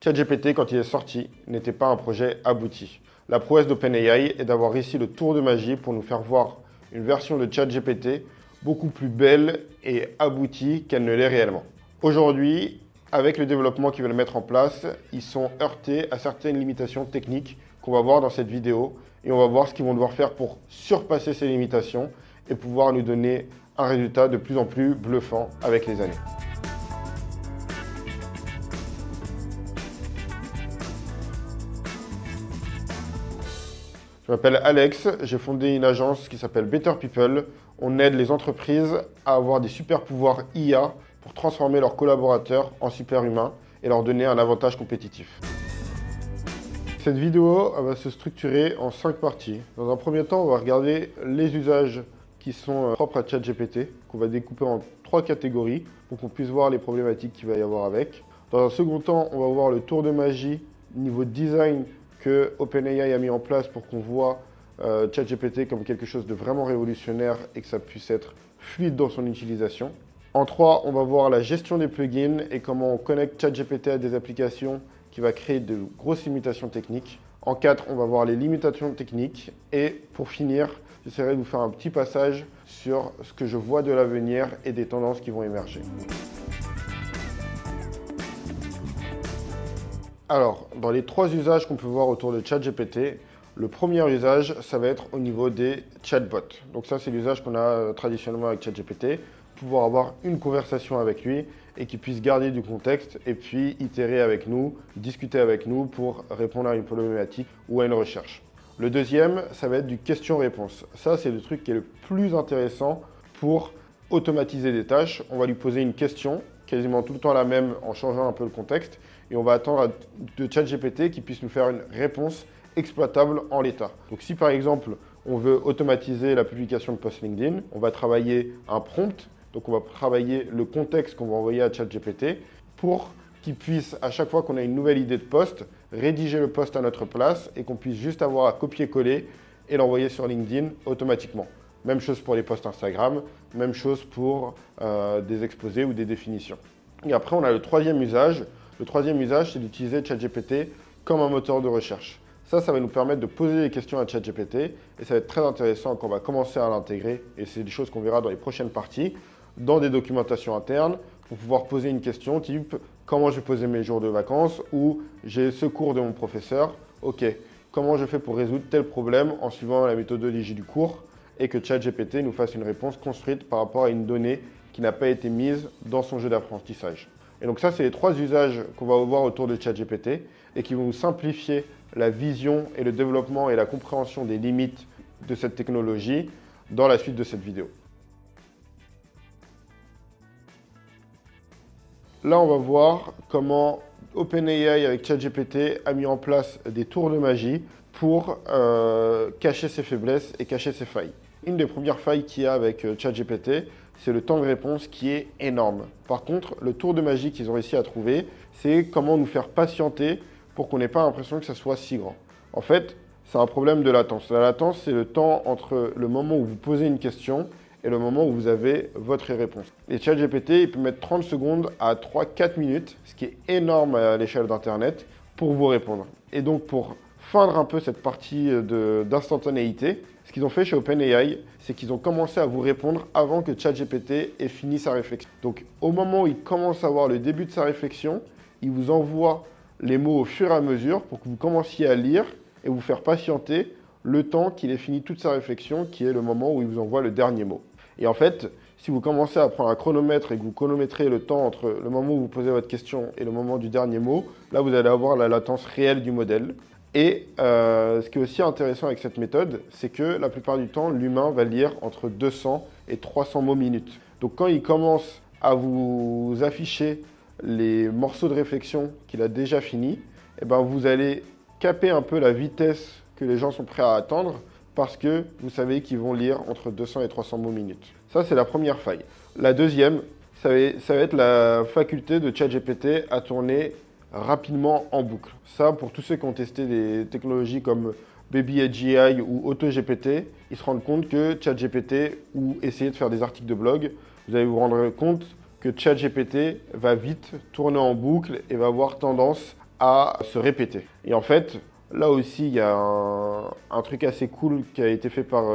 ChatGPT, quand il est sorti, n'était pas un projet abouti. La prouesse d'OpenAI est d'avoir réussi le tour de magie pour nous faire voir une version de ChatGPT beaucoup plus belle et aboutie qu'elle ne l'est réellement. Aujourd'hui, avec le développement qu'ils veulent mettre en place, ils sont heurtés à certaines limitations techniques qu'on va voir dans cette vidéo et on va voir ce qu'ils vont devoir faire pour surpasser ces limitations et pouvoir nous donner un résultat de plus en plus bluffant avec les années. Je m'appelle Alex, j'ai fondé une agence qui s'appelle Better People. On aide les entreprises à avoir des super pouvoirs IA pour transformer leurs collaborateurs en super-humains et leur donner un avantage compétitif. Cette vidéo va se structurer en 5 parties. Dans un premier temps, on va regarder les usages qui sont propres à ChatGPT, qu'on va découper en 3 catégories pour qu'on puisse voir les problématiques qu'il va y avoir avec. Dans un second temps, on va voir le tour de magie niveau design que OpenAI a mis en place pour qu'on voit ChatGPT comme quelque chose de vraiment révolutionnaire et que ça puisse être fluide dans son utilisation. En 3, on va voir la gestion des plugins et comment on connecte ChatGPT à des applications qui va créer de grosses limitations techniques. En 4, on va voir les limitations techniques. Et pour finir, j'essaierai de vous faire un petit passage sur ce que je vois de l'avenir et des tendances qui vont émerger. Alors, dans les 3 usages qu'on peut voir autour de ChatGPT, le premier usage, ça va être au niveau des chatbots. Donc ça, c'est l'usage qu'on a traditionnellement avec ChatGPT, pouvoir avoir une conversation avec lui et qu'il puisse garder du contexte et puis itérer avec nous, discuter avec nous pour répondre à une problématique ou à une recherche. Le deuxième, ça va être du question-réponse. Ça, c'est le truc qui est le plus intéressant pour automatiser des tâches. On va lui poser une question, quasiment tout le temps la même en changeant un peu le contexte, et on va attendre de ChatGPT qui puisse nous faire une réponse exploitable en l'état. Donc si par exemple, on veut automatiser la publication de post LinkedIn, on va travailler un prompt, donc on va travailler le contexte qu'on va envoyer à ChatGPT pour qu'il puisse, à chaque fois qu'on a une nouvelle idée de post, rédiger le post à notre place et qu'on puisse juste avoir à copier-coller et l'envoyer sur LinkedIn automatiquement. Même chose pour les posts Instagram, même chose pour des exposés ou des définitions. Et après, on a le troisième usage. Le troisième usage, c'est d'utiliser ChatGPT comme un moteur de recherche. Ça va nous permettre de poser des questions à ChatGPT et ça va être très intéressant quand on va commencer à l'intégrer. Et c'est des choses qu'on verra dans les prochaines parties, dans des documentations internes, pour pouvoir poser une question type « Comment je vais poser mes jours de vacances ?» ou « J'ai ce cours de mon professeur. Ok, comment je fais pour résoudre tel problème en suivant la méthodologie du cours ?» et que ChatGPT nous fasse une réponse construite par rapport à une donnée qui n'a pas été mise dans son jeu d'apprentissage. Et donc ça, c'est les 3 usages qu'on va voir autour de ChatGPT et qui vont nous simplifier la vision et le développement et la compréhension des limites de cette technologie dans la suite de cette vidéo. Là, on va voir comment OpenAI avec ChatGPT a mis en place des tours de magie pour cacher ses faiblesses et cacher ses failles. Une des premières failles qu'il y a avec ChatGPT, c'est le temps de réponse qui est énorme. Par contre, le tour de magie qu'ils ont réussi à trouver, c'est comment nous faire patienter pour qu'on n'ait pas l'impression que ça soit si grand. En fait, c'est un problème de latence. La latence, c'est le temps entre le moment où vous posez une question et le moment où vous avez votre réponse. Et ChatGPT, il peut mettre 30 secondes à 3-4 minutes, ce qui est énorme à l'échelle d'Internet, pour vous répondre. Et donc, pour feindre un peu cette partie d'instantanéité, ce qu'ils ont fait chez OpenAI, c'est qu'ils ont commencé à vous répondre avant que ChatGPT ait fini sa réflexion. Donc, au moment où il commence à voir le début de sa réflexion, il vous envoie les mots au fur et à mesure pour que vous commenciez à lire et vous faire patienter le temps qu'il ait fini toute sa réflexion, qui est le moment où il vous envoie le dernier mot. Et en fait, si vous commencez à prendre un chronomètre et que vous chronométrez le temps entre le moment où vous posez votre question et le moment du dernier mot, là, vous allez avoir la latence réelle du modèle. Et ce qui est aussi intéressant avec cette méthode, c'est que la plupart du temps, l'humain va lire entre 200 et 300 mots minutes. Donc quand il commence à vous afficher les morceaux de réflexion qu'il a déjà finis, eh ben vous allez caper un peu la vitesse que les gens sont prêts à attendre parce que vous savez qu'ils vont lire entre 200 et 300 mots minutes. Ça, c'est la première faille. La deuxième, ça va être la faculté de ChatGPT à tourner rapidement en boucle. Ça, pour tous ceux qui ont testé des technologies comme Baby AGI ou AutoGPT, ils se rendent compte que ChatGPT ou essayer de faire des articles de blog, vous allez vous rendre compte que ChatGPT va vite tourner en boucle et va avoir tendance à se répéter. Et en fait, là aussi, il y a un truc assez cool qui a été fait par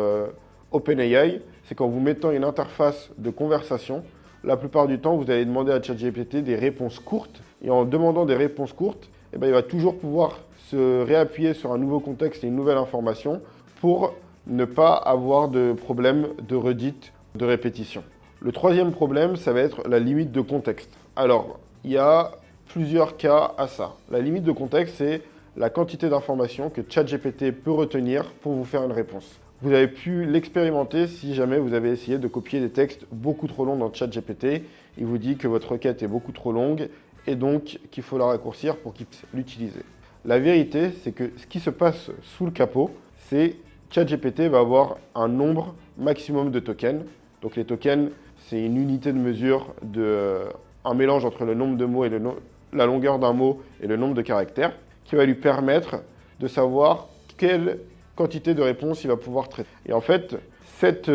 OpenAI, c'est qu'en vous mettant une interface de conversation, la plupart du temps, vous allez demander à ChatGPT des réponses courtes. Et en demandant des réponses courtes, eh ben, il va toujours pouvoir se réappuyer sur un nouveau contexte et une nouvelle information pour ne pas avoir de problème de redite, de répétition. Le troisième problème, ça va être la limite de contexte. Alors, il y a plusieurs cas à ça. La limite de contexte, c'est la quantité d'informations que ChatGPT peut retenir pour vous faire une réponse. Vous avez pu l'expérimenter si jamais vous avez essayé de copier des textes beaucoup trop longs dans ChatGPT. Il vous dit que votre requête est beaucoup trop longue et donc qu'il faut la raccourcir pour qu'il puisse l'utiliser. La vérité, c'est que ce qui se passe sous le capot, c'est ChatGPT va avoir un nombre maximum de tokens. Donc les tokens, c'est une unité de mesure un mélange entre le nombre de mots et la longueur d'un mot et le nombre de caractères, qui va lui permettre de savoir quelle quantité de réponses il va pouvoir traiter. Et en fait, cette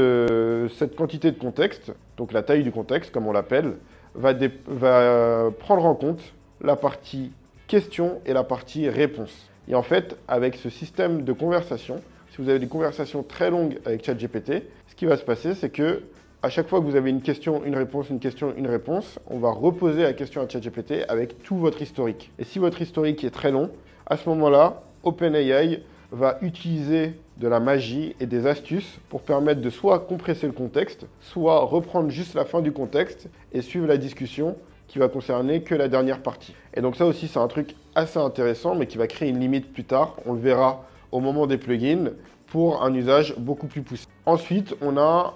quantité de contexte, donc la taille du contexte, comme on l'appelle, va prendre en compte la partie question et la partie réponse. Et en fait, avec ce système de conversation, si vous avez des conversations très longues avec ChatGPT, ce qui va se passer, c'est que à chaque fois que vous avez une question, une réponse, une question, une réponse, on va reposer la question à ChatGPT avec tout votre historique. Et si votre historique est très long, à ce moment-là, OpenAI va utiliser de la magie et des astuces pour permettre de soit compresser le contexte, soit reprendre juste la fin du contexte et suivre la discussion qui va concerner que la dernière partie. Et donc ça aussi, c'est un truc assez intéressant, mais qui va créer une limite plus tard. On le verra au moment des plugins pour un usage beaucoup plus poussé. Ensuite, on a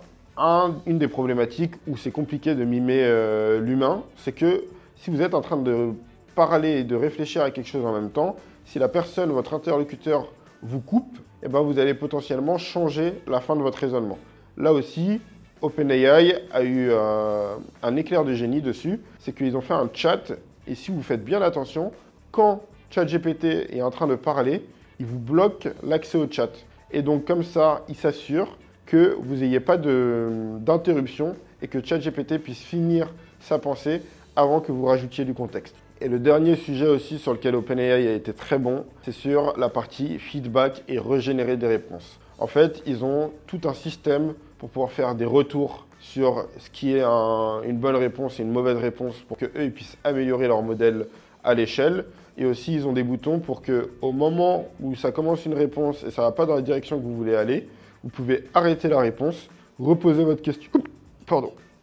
une des problématiques où c'est compliqué de mimer l'humain, c'est que si vous êtes en train de parler et de réfléchir à quelque chose en même temps, si la personne, votre interlocuteur, vous coupe, eh ben vous allez potentiellement changer la fin de votre raisonnement. Là aussi, OpenAI a eu un éclair de génie dessus, c'est qu'ils ont fait un chat, et si vous faites bien attention, quand ChatGPT est en train de parler, il vous bloque l'accès au chat. Et donc comme ça, il s'assure que vous n'ayez pas d'interruption et que ChatGPT puisse finir sa pensée avant que vous rajoutiez du contexte. Et le dernier sujet aussi sur lequel OpenAI a été très bon, c'est sur la partie feedback et régénérer des réponses. En fait, ils ont tout un système pour pouvoir faire des retours sur ce qui est une bonne réponse et une mauvaise réponse pour qu'eux ils puissent améliorer leur modèle à l'échelle. Et aussi, ils ont des boutons pour qu'au moment où ça commence une réponse et ça ne va pas dans la direction que vous voulez aller, vous pouvez arrêter la réponse, reposer votre question.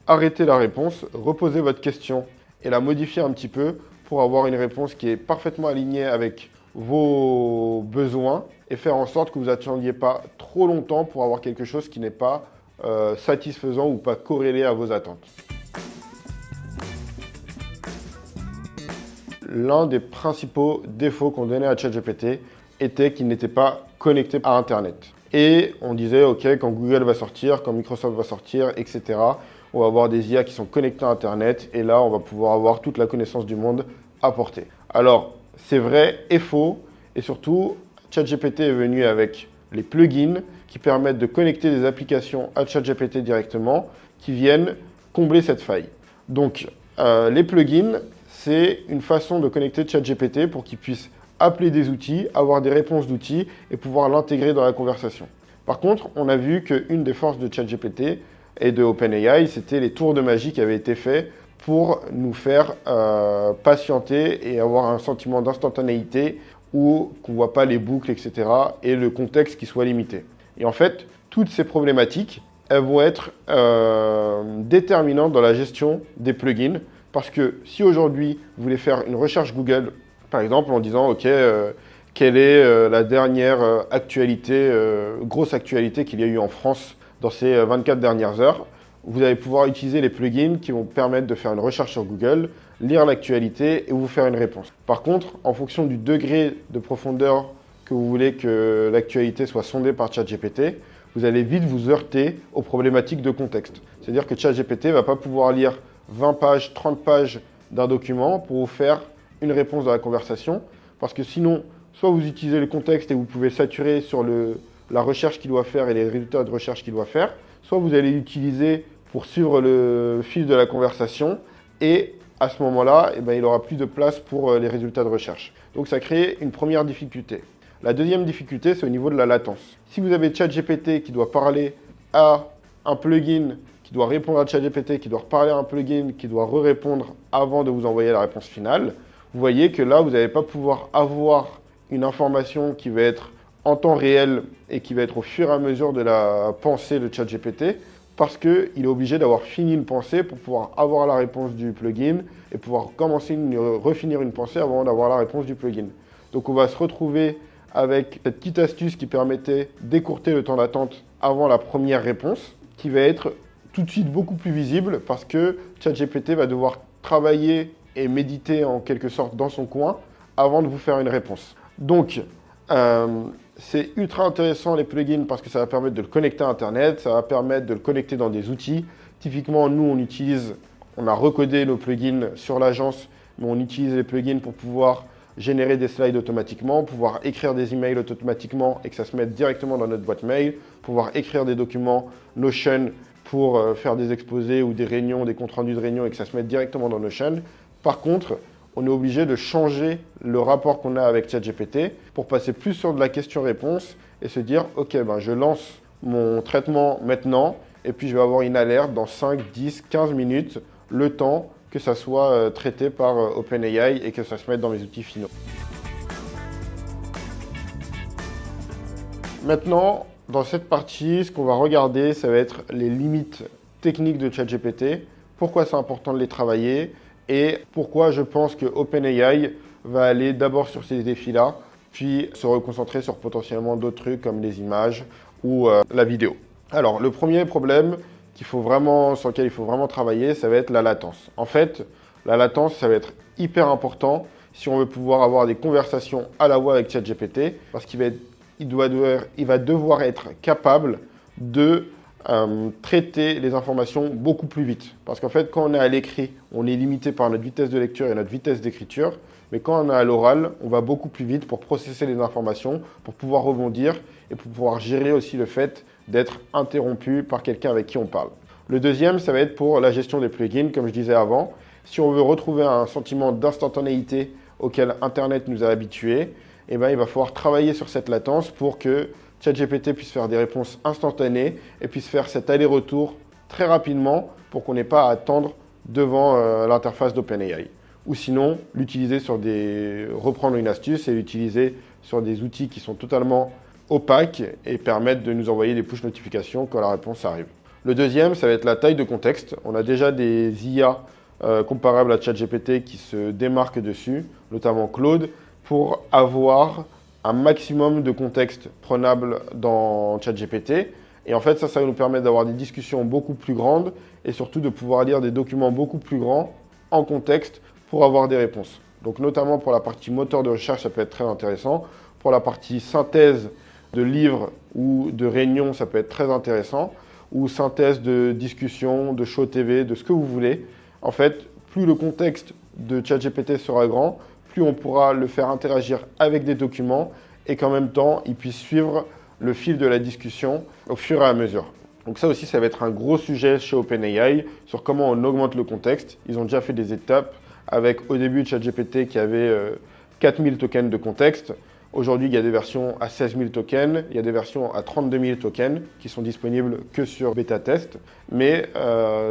Arrêter la réponse, reposer votre question et la modifier un petit peu pour avoir une réponse qui est parfaitement alignée avec vos besoins et faire en sorte que vous n'attendiez pas trop longtemps pour avoir quelque chose qui n'est pas satisfaisant ou pas corrélé à vos attentes. L'un des principaux défauts qu'on donnait à ChatGPT était qu'il n'était pas connecté à Internet. Et on disait, OK, quand Google va sortir, quand Microsoft va sortir, etc., on va avoir des IA qui sont connectés à Internet et là, on va pouvoir avoir toute la connaissance du monde à portée. Alors, c'est vrai et faux. Et surtout, ChatGPT est venu avec les plugins qui permettent de connecter des applications à ChatGPT directement qui viennent combler cette faille. Donc, les plugins, c'est une façon de connecter ChatGPT pour qu'il puisse appeler des outils, avoir des réponses d'outils et pouvoir l'intégrer dans la conversation. Par contre, on a vu qu'une des forces de ChatGPT et de OpenAI, c'était les tours de magie qui avaient été faits pour nous faire patienter et avoir un sentiment d'instantanéité où qu'on ne voit pas les boucles, etc. et le contexte qui soit limité. Et en fait, toutes ces problématiques, elles vont être déterminantes dans la gestion des plugins parce que si aujourd'hui, vous voulez faire une recherche Google, par exemple, en disant, OK, quelle est la dernière grosse actualité qu'il y a eu en France dans ces 24 dernières heures, vous allez pouvoir utiliser les plugins qui vont permettre de faire une recherche sur Google, lire l'actualité et vous faire une réponse. Par contre, en fonction du degré de profondeur que vous voulez que l'actualité soit sondée par ChatGPT, vous allez vite vous heurter aux problématiques de contexte. C'est-à-dire que ChatGPT ne va pas pouvoir lire 20 pages, 30 pages d'un document pour vous faire une réponse dans la conversation, parce que sinon, soit vous utilisez le contexte et vous pouvez saturer sur la recherche qu'il doit faire et les résultats de recherche qu'il doit faire, soit vous allez l'utiliser pour suivre le fil de la conversation et à ce moment-là, eh ben, il n'aura plus de place pour les résultats de recherche. Donc ça crée une première difficulté. La deuxième difficulté, c'est au niveau de la latence. Si vous avez ChatGPT qui doit parler à un plugin, qui doit répondre à ChatGPT, qui doit reparler à un plugin, qui doit répondre avant de vous envoyer la réponse finale, vous voyez que là, vous n'allez pas pouvoir avoir une information qui va être en temps réel et qui va être au fur et à mesure de la pensée de ChatGPT, parce qu'il est obligé d'avoir fini une pensée pour pouvoir avoir la réponse du plugin et pouvoir refinir une pensée avant d'avoir la réponse du plugin. Donc on va se retrouver avec cette petite astuce qui permettait d'écourter le temps d'attente avant la première réponse, qui va être tout de suite beaucoup plus visible parce que ChatGPT va devoir travailler et méditer en quelque sorte dans son coin avant de vous faire une réponse. Donc, c'est ultra intéressant les plugins parce que ça va permettre de le connecter à Internet, ça va permettre de le connecter dans des outils. Typiquement, nous, on a recodé nos plugins sur l'agence, mais on utilise les plugins pour pouvoir générer des slides automatiquement, pouvoir écrire des emails automatiquement et que ça se mette directement dans notre boîte mail, pouvoir écrire des documents Notion pour faire des exposés ou des réunions, des comptes rendus de réunions et que ça se mette directement dans Notion. Par contre, on est obligé de changer le rapport qu'on a avec ChatGPT pour passer plus sur de la question-réponse et se dire « Ok, je lance mon traitement maintenant et puis je vais avoir une alerte dans 5, 10, 15 minutes, le temps que ça soit traité par OpenAI et que ça se mette dans mes outils finaux. » Maintenant, dans cette partie, ce qu'on va regarder, ça va être les limites techniques de ChatGPT, pourquoi c'est important de les travailler et pourquoi je pense que OpenAI va aller d'abord sur ces défis-là, puis se reconcentrer sur potentiellement d'autres trucs comme les images ou la vidéo. Alors, le premier problème sur lequel il faut vraiment travailler, ça va être la latence. En fait, la latence, ça va être hyper important si on veut pouvoir avoir des conversations à la voix avec ChatGPT, parce qu'il va devoir être capable de traiter les informations beaucoup plus vite. Parce qu'en fait, quand on est à l'écrit, on est limité par notre vitesse de lecture et notre vitesse d'écriture. Mais quand on est à l'oral, on va beaucoup plus vite pour processer les informations, pour pouvoir rebondir et pour pouvoir gérer aussi le fait d'être interrompu par quelqu'un avec qui on parle. Le deuxième, ça va être pour la gestion des plugins, comme je disais avant. Si on veut retrouver un sentiment d'instantanéité auquel Internet nous a habitués, il va falloir travailler sur cette latence pour que ChatGPT puisse faire des réponses instantanées et puisse faire cet aller-retour très rapidement pour qu'on n'ait pas à attendre devant l'interface d'OpenAI. Ou sinon, reprendre une astuce et l'utiliser sur des outils qui sont totalement opaques et permettent de nous envoyer des push notifications quand la réponse arrive. Le deuxième, ça va être la taille de contexte. On a déjà des IA comparables à ChatGPT qui se démarquent dessus, notamment Claude, pour avoir un maximum de contexte prenable dans ChatGPT. Et en fait, ça va nous permettre d'avoir des discussions beaucoup plus grandes et surtout de pouvoir lire des documents beaucoup plus grands en contexte pour avoir des réponses. Donc notamment pour la partie moteur de recherche, ça peut être très intéressant. Pour la partie synthèse de livres ou de réunions, ça peut être très intéressant. Ou synthèse de discussions, de show TV, de ce que vous voulez. En fait, plus le contexte de ChatGPT sera grand, plus on pourra le faire interagir avec des documents et qu'en même temps, il puisse suivre le fil de la discussion au fur et à mesure. Donc ça aussi, ça va être un gros sujet chez OpenAI sur comment on augmente le contexte. Ils ont déjà fait des étapes avec au début ChatGPT qui avait 4000 tokens de contexte. Aujourd'hui, il y a des versions à 16 000 tokens, il y a des versions à 32 000 tokens qui sont disponibles que sur bêta test, mais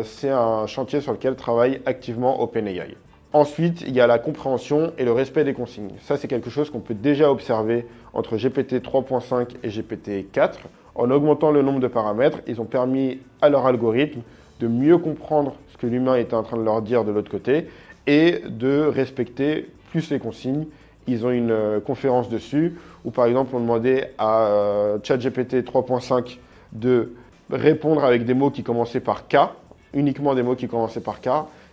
c'est un chantier sur lequel travaille activement OpenAI. Ensuite, il y a la compréhension et le respect des consignes. Ça, c'est quelque chose qu'on peut déjà observer entre GPT 3.5 et GPT 4. En augmentant le nombre de paramètres, ils ont permis à leur algorithme de mieux comprendre ce que l'humain était en train de leur dire de l'autre côté et de respecter plus les consignes. Ils ont une conférence dessus où, par exemple, on demandait à ChatGPT 3.5 de répondre avec des mots qui commençaient par K, uniquement des mots qui commençaient par K.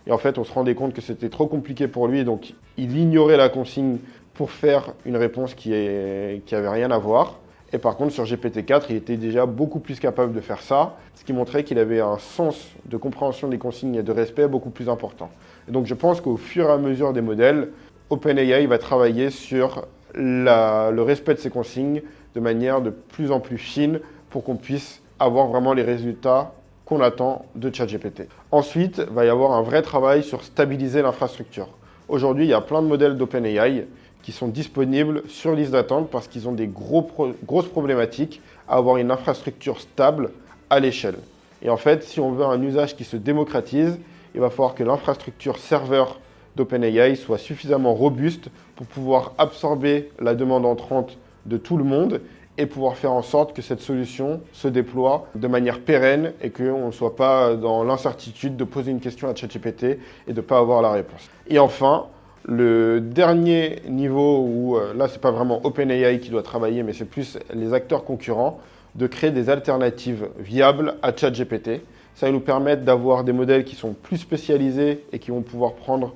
Et en fait, on se rendait compte que c'était trop compliqué pour lui, donc il ignorait la consigne pour faire une réponse qui avait rien à voir. Et par contre, sur GPT-4, il était déjà beaucoup plus capable de faire ça, ce qui montrait qu'il avait un sens de compréhension des consignes et de respect beaucoup plus important. Et donc, je pense qu'au fur et à mesure des modèles, OpenAI va travailler sur le respect de ces consignes de manière de plus en plus fine pour qu'on puisse avoir vraiment les résultats qu'on attend de ChatGPT. Ensuite, il va y avoir un vrai travail sur stabiliser l'infrastructure. Aujourd'hui, il y a plein de modèles d'OpenAI qui sont disponibles sur liste d'attente parce qu'ils ont des grosses problématiques à avoir une infrastructure stable à l'échelle. Et en fait, si on veut un usage qui se démocratise, il va falloir que l'infrastructure serveur d'OpenAI soit suffisamment robuste pour pouvoir absorber la demande entrante de tout le monde et pouvoir faire en sorte que cette solution se déploie de manière pérenne et qu'on ne soit pas dans l'incertitude de poser une question à ChatGPT et de ne pas avoir la réponse. Et enfin, le dernier niveau où là, ce n'est pas vraiment OpenAI qui doit travailler, mais c'est plus les acteurs concurrents, de créer des alternatives viables à ChatGPT. Ça va nous permettre d'avoir des modèles qui sont plus spécialisés et qui vont pouvoir prendre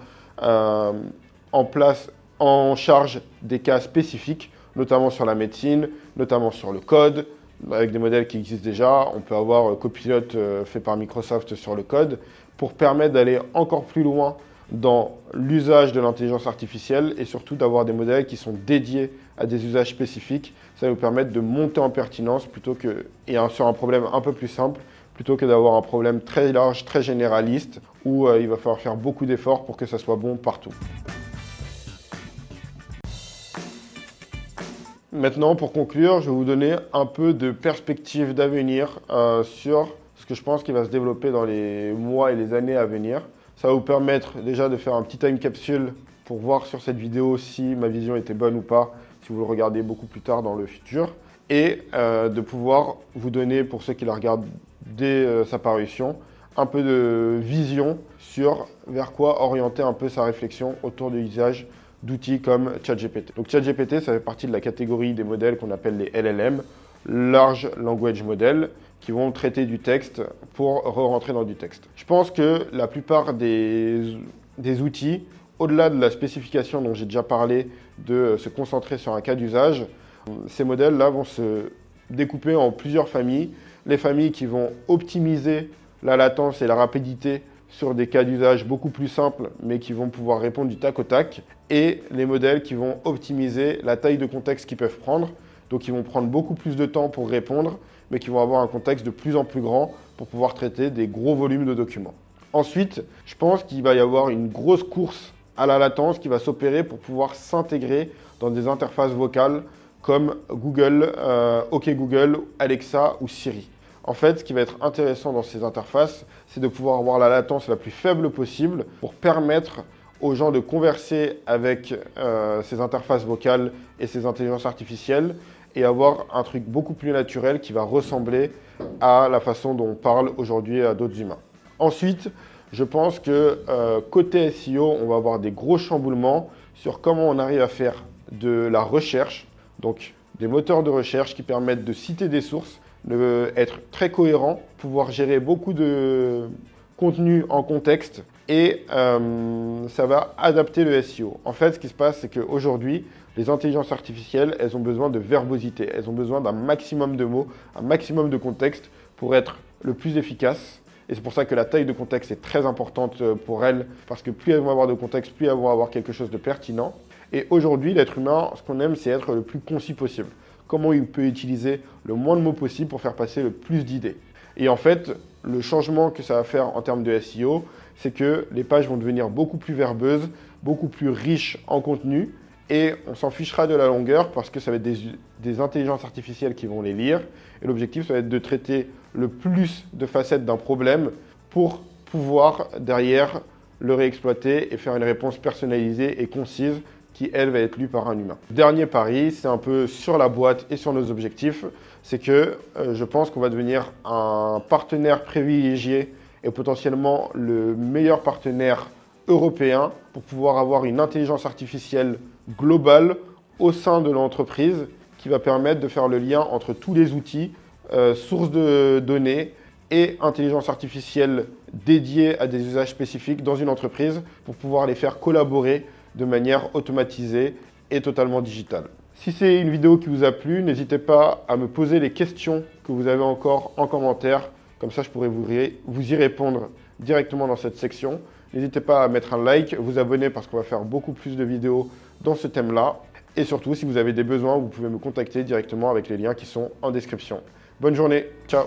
en charge des cas spécifiques, notamment sur la médecine, notamment sur le code, avec des modèles qui existent déjà. On peut avoir Copilot fait par Microsoft sur le code, pour permettre d'aller encore plus loin dans l'usage de l'intelligence artificielle et surtout d'avoir des modèles qui sont dédiés à des usages spécifiques. Ça va nous permettre de monter en pertinence sur un problème un peu plus simple, plutôt que d'avoir un problème très large, très généraliste, où il va falloir faire beaucoup d'efforts pour que ça soit bon partout. Maintenant, pour conclure, je vais vous donner un peu de perspective d'avenir sur ce que je pense qui va se développer dans les mois et les années à venir. Ça va vous permettre déjà de faire un petit time capsule pour voir sur cette vidéo si ma vision était bonne ou pas, si vous le regardez beaucoup plus tard dans le futur, et de pouvoir vous donner, pour ceux qui la regardent dès sa parution, un peu de vision sur vers quoi orienter un peu sa réflexion autour de l'usage d'outils comme ChatGPT. Donc ChatGPT, ça fait partie de la catégorie des modèles qu'on appelle les LLM, Large Language Model, qui vont traiter du texte pour re-rentrer dans du texte. Je pense que la plupart des outils, au-delà de la spécification dont j'ai déjà parlé, de se concentrer sur un cas d'usage, ces modèles-là vont se découper en plusieurs familles. Les familles qui vont optimiser la latence et la rapidité sur des cas d'usage beaucoup plus simples, mais qui vont pouvoir répondre du tac au tac, et les modèles qui vont optimiser la taille de contexte qu'ils peuvent prendre, donc ils vont prendre beaucoup plus de temps pour répondre, mais qui vont avoir un contexte de plus en plus grand pour pouvoir traiter des gros volumes de documents. Ensuite, je pense qu'il va y avoir une grosse course à la latence qui va s'opérer pour pouvoir s'intégrer dans des interfaces vocales comme Google, OK Google, Alexa ou Siri. En fait, ce qui va être intéressant dans ces interfaces, c'est de pouvoir avoir la latence la plus faible possible pour permettre aux gens de converser avec ces interfaces vocales et ces intelligences artificielles et avoir un truc beaucoup plus naturel qui va ressembler à la façon dont on parle aujourd'hui à d'autres humains. Ensuite, je pense que côté SEO, on va avoir des gros chamboulements sur comment on arrive à faire de la recherche, donc des moteurs de recherche qui permettent de citer des sources, être très cohérent, pouvoir gérer beaucoup de contenu en contexte et ça va adapter le SEO. En fait, ce qui se passe, c'est qu'aujourd'hui, les intelligences artificielles, elles ont besoin de verbosité, elles ont besoin d'un maximum de mots, un maximum de contexte pour être le plus efficace. Et c'est pour ça que la taille de contexte est très importante pour elles, parce que plus elles vont avoir de contexte, plus elles vont avoir quelque chose de pertinent. Et aujourd'hui, l'être humain, ce qu'on aime, c'est être le plus concis possible. Comment il peut utiliser le moins de mots possible pour faire passer le plus d'idées. Et en fait, le changement que ça va faire en termes de SEO, c'est que les pages vont devenir beaucoup plus verbeuses, beaucoup plus riches en contenu, et on s'en fichera de la longueur parce que ça va être des intelligences artificielles qui vont les lire. Et l'objectif, ça va être de traiter le plus de facettes d'un problème pour pouvoir derrière le réexploiter et faire une réponse personnalisée et concise qui, elle, va être lue par un humain. Dernier pari, c'est un peu sur la boîte et sur nos objectifs, c'est que je pense qu'on va devenir un partenaire privilégié et potentiellement le meilleur partenaire européen pour pouvoir avoir une intelligence artificielle globale au sein de l'entreprise qui va permettre de faire le lien entre tous les outils, sources de données et intelligence artificielle dédiée à des usages spécifiques dans une entreprise pour pouvoir les faire collaborer de manière automatisée et totalement digitale. Si c'est une vidéo qui vous a plu, n'hésitez pas à me poser les questions que vous avez encore en commentaire. Comme ça, je pourrai vous y répondre directement dans cette section. N'hésitez pas à mettre un like, vous abonner parce qu'on va faire beaucoup plus de vidéos dans ce thème-là. Et surtout, si vous avez des besoins, vous pouvez me contacter directement avec les liens qui sont en description. Bonne journée, ciao!